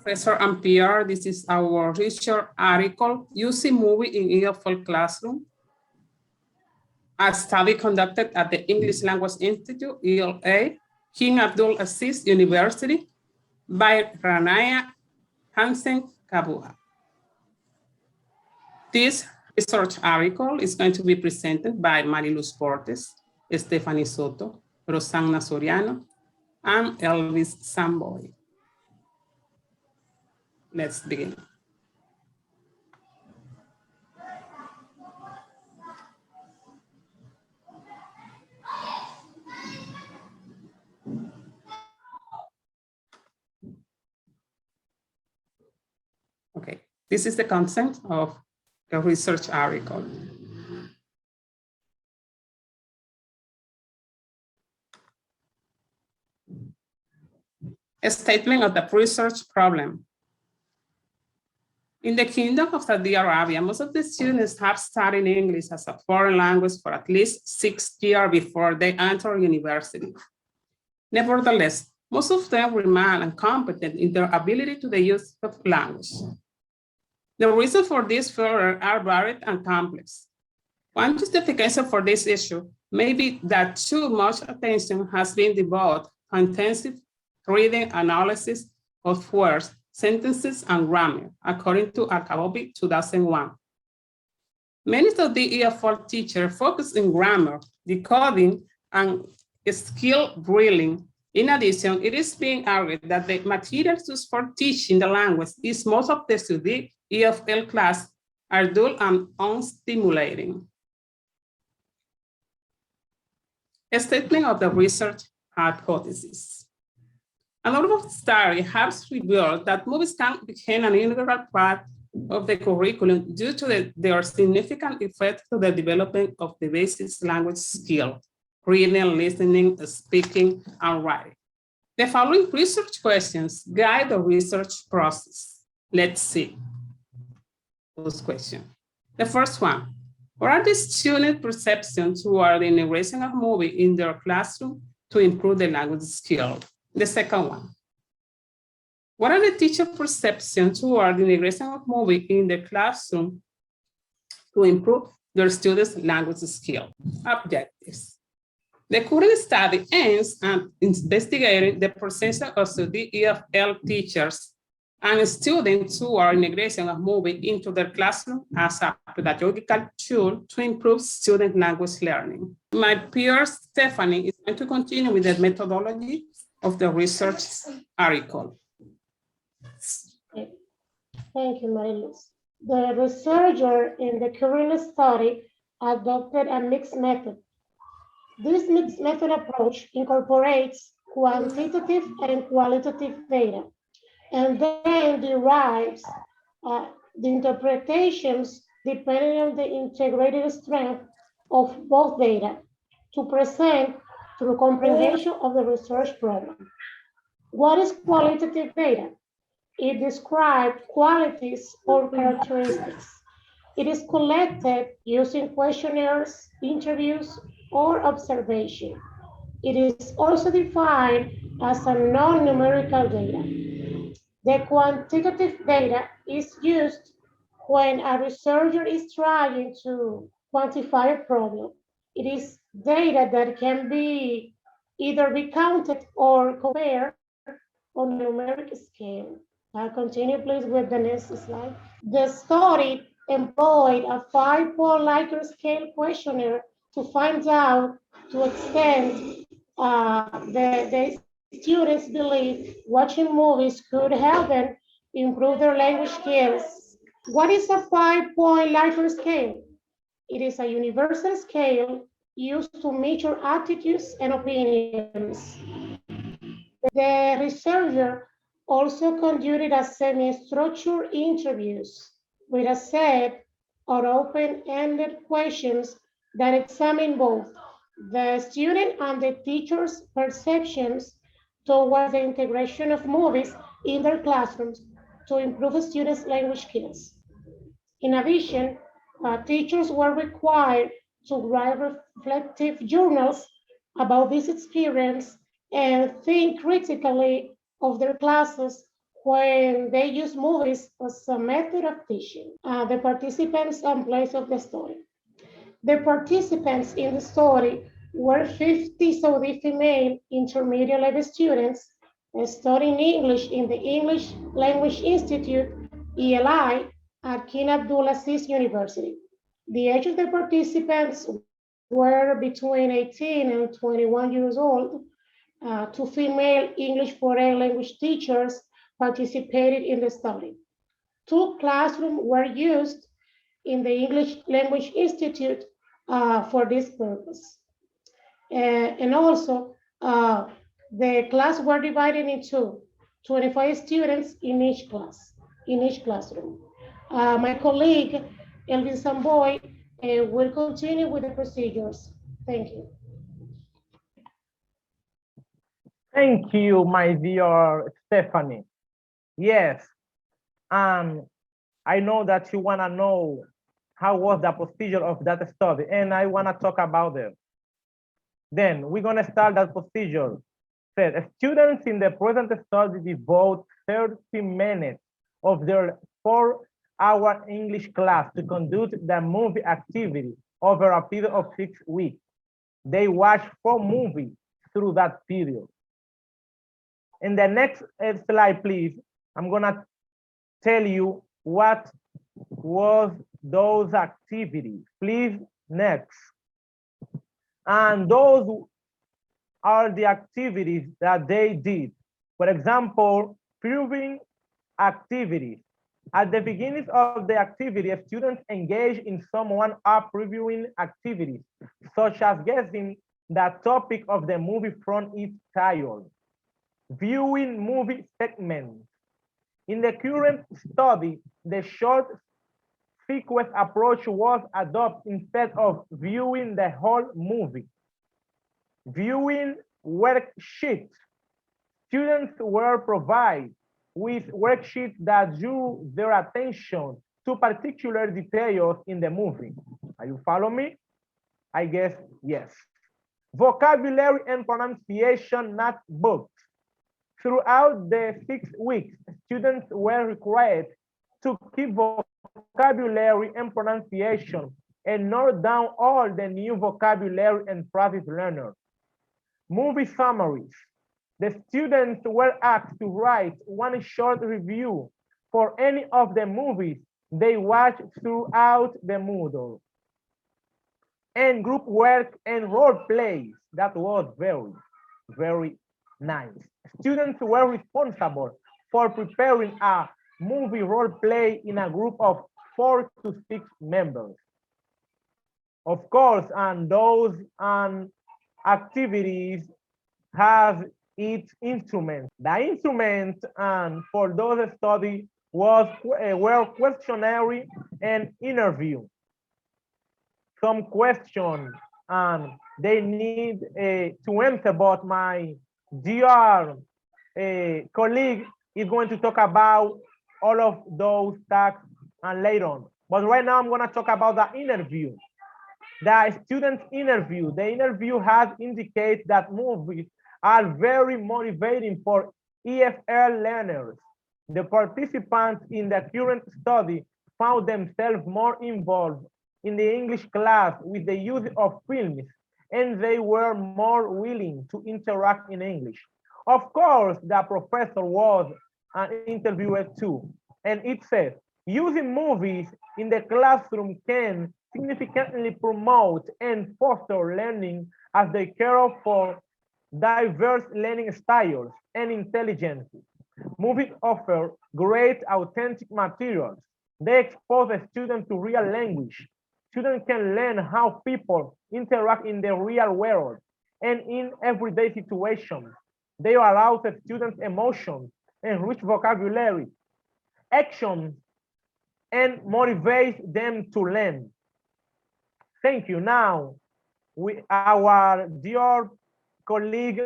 Professor Ampere, this is our research article, Using Movie in EFL Classroom. A study conducted at the English Language Institute, ELA, King Abdul Aziz University, by Ranaya Hansen Kabuha. This research article is going to be presented by Mariluz Portes, Stephanie Soto, Rosanna Soriano, and Elvis Samboy. Let's begin. Okay, this is the content of the research article. A statement of the research problem. In the Kingdom of Saudi Arabia, most of the students have studied English as a foreign language for at least 6 years before they enter university. Nevertheless, most of them remain incompetent in their ability to the use of language. The reasons for this failure are varied and complex. One justification for this issue may be that too much attention has been devoted to intensive reading analysis of words, sentences, and grammar, according to Akabobi 2001. Many of the EFL teachers focus on grammar, decoding, and skill drilling. In addition, it is being argued that the materials used for teaching the language is most of the study EFL class are dull and unstimulating. A statement of the research hypothesis. A lot of study has revealed that movies can become an integral part of the curriculum due to their significant effect to the development of the basic language skill, reading, listening, speaking, and writing. The following research questions guide the research process. Let's see those questions. The first one, what are the student perceptions toward the integration of movie in their classroom to improve the language skill? The second one, what are the teacher perceptions toward the integration of movie in the classroom to improve their students' language skill? Objectives. The current study aims at investigating the percentage of the EFL teachers and students who are integration of movie into their classroom as a pedagogical tool to improve student language learning. My peer Stephanie is going to continue with the methodology of the research article. Thank you, Mariluz. The researcher in the current study adopted a mixed method. This mixed method approach incorporates quantitative and qualitative data, and then derives the interpretations depending on the integrated strength of both data to present through comprehension of the research problem. What is qualitative data? It describes qualities or characteristics. It is collected using questionnaires, interviews, or observation. It is also defined as a non-numerical data. The quantitative data is used when a researcher is trying to quantify a problem. It is data that can be either be counted or compared on a numeric scale. I'll continue, please, with the next slide. The study employed a 5-point Likert scale questionnaire to find out to extent the students believe watching movies could help them improve their language skills. What is a 5-point Likert scale? It is a universal scale used to measure attitudes and opinions. The researcher also conducted a semi-structured interviews with a set of open-ended questions that examine both the student and the teacher's perceptions towards the integration of movies in their classrooms to improve students' language skills. In addition, teachers were required to write reflective journals about this experience and think critically of their classes when they use movies as a method of teaching. The participants and place of the story. The participants in the story were 50 Saudi female intermediate level students studying English in the English Language Institute, ELI, at King Abdulaziz University. The age of the participants were between 18 and 21 years old. Two female English foreign language teachers participated in the study. Two classrooms were used in the English Language Institute for this purpose. And also, the class were divided into 25 students in each classroom. My colleague, Elvin Samboy, will continue with the procedures. Thank you. Thank you, my dear Stephanie. Yes, I know that you wanna know how was the procedure of that study, and I wanna talk about it. Then we're gonna start that procedure. Said, students in the present study devote 30 minutes of their 4-hour English class to conduct the movie activity over a period of 6 weeks. They watch 4 movies through that period. In the next slide, please, I'm gonna tell you what was those activities. Please, next. And those are the activities that they did. For example, previewing activities. At the beginning of the activity, students engage in some one-up previewing activities, such as guessing the topic of the movie from its title, viewing movie segments. In the current study, the short sequence approach was adopted instead of viewing the whole movie. Viewing worksheets. Students were provided with worksheets that drew their attention to particular details in the movie. Are you following me? I guess yes. Vocabulary and pronunciation notebooks. Throughout the 6 weeks, students were required to keep vocabulary and pronunciation and note down all the new vocabulary and practice learners. Movie summaries. The students were asked to write one short review for any of the movies they watched throughout the Moodle. And group work and role plays. That was very, very nice. Students were responsible for preparing a movie role play in a group of 4 to 6 members. Of course, and those activities have its instruments. The instrument for those studies were questionnaire and interview. Some questions they need to answer, but my dear colleague is going to talk about all of those tasks and later on. But right now I'm going to talk about the interview. The student interview. The interview has indicated that movies are very motivating for EFL learners. The participants in the current study found themselves more involved in the English class with the use of films, and they were more willing to interact in English. Of course, the professor was an interviewer too, and it says, using movies in the classroom can significantly promote and foster learning as they care for diverse learning styles and intelligences. Movies offer great authentic materials. They expose a student to real language. Students can learn how people interact in the real world and in everyday situations. They allow the students' emotions, enrich vocabulary, actions, and motivate them to learn. Thank you. Now, our dear colleague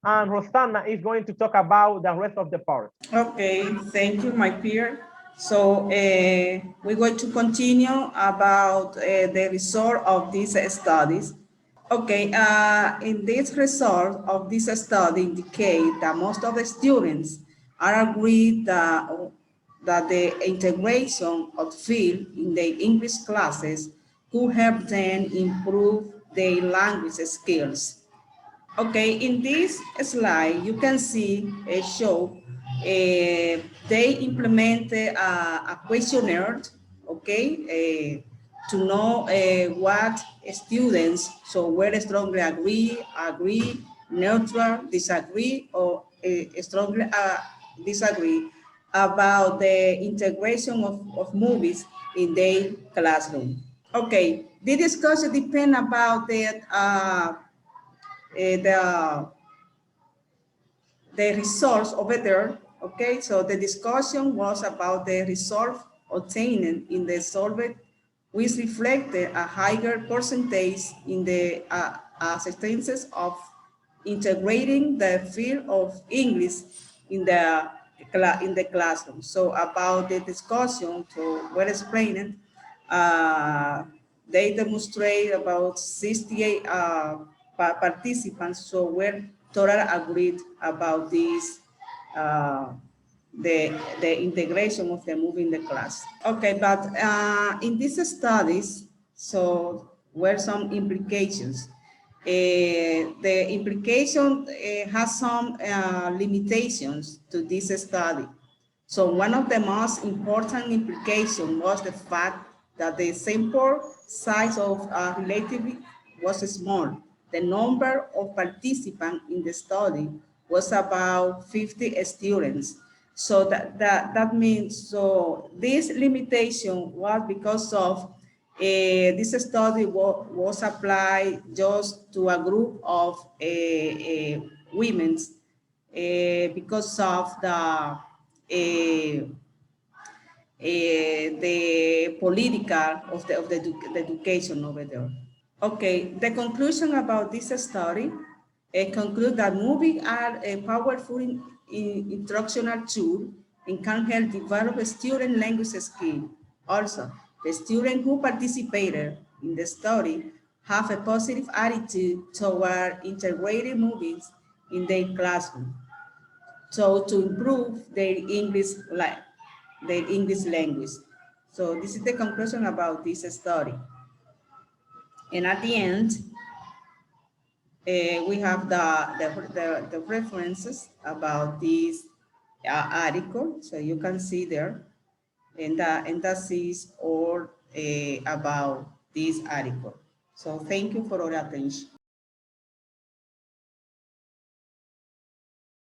Rosanna is going to talk about the rest of the part. Okay, thank you, my peer. So we're going to continue about the result of these studies. Okay, in this result of this study indicate that most of the students are agreed that the integration of field in the English classes could help them improve their language skills. Okay, in this slide, you can see a show. They implemented a questionnaire, okay, to know what students, so where strongly agree, neutral, disagree, or strongly disagree about the integration of movies in their classroom. Okay, the discussion depend about the results over there. Okay, so the discussion was about the result obtained in the survey, which reflected a higher percentage in the acceptances of integrating the field of English in the classroom. So about the discussion, so well explained, they demonstrate about 68 participants, so were totally agreed about this, the integration of the movie in the class. Okay, but in these studies, so were some implications. The implication has some limitations to this study. So one of the most important implications was the fact that the sample size of relatively was small. The number of participants in the study was about 50 students. So that means, so this limitation was because of this study was applied just to a group of women because of the political of the education over there. Okay, the conclusion about this study conclude that movies are a powerful instructional tool and can help develop student language skills. Also, the students who participated in the study have a positive attitude toward integrating movies in their classroom. So to improve their English language. So this is the conclusion about this study. And at the end, we have the references about this article. So you can see there, and that is all about this article. So thank you for your attention.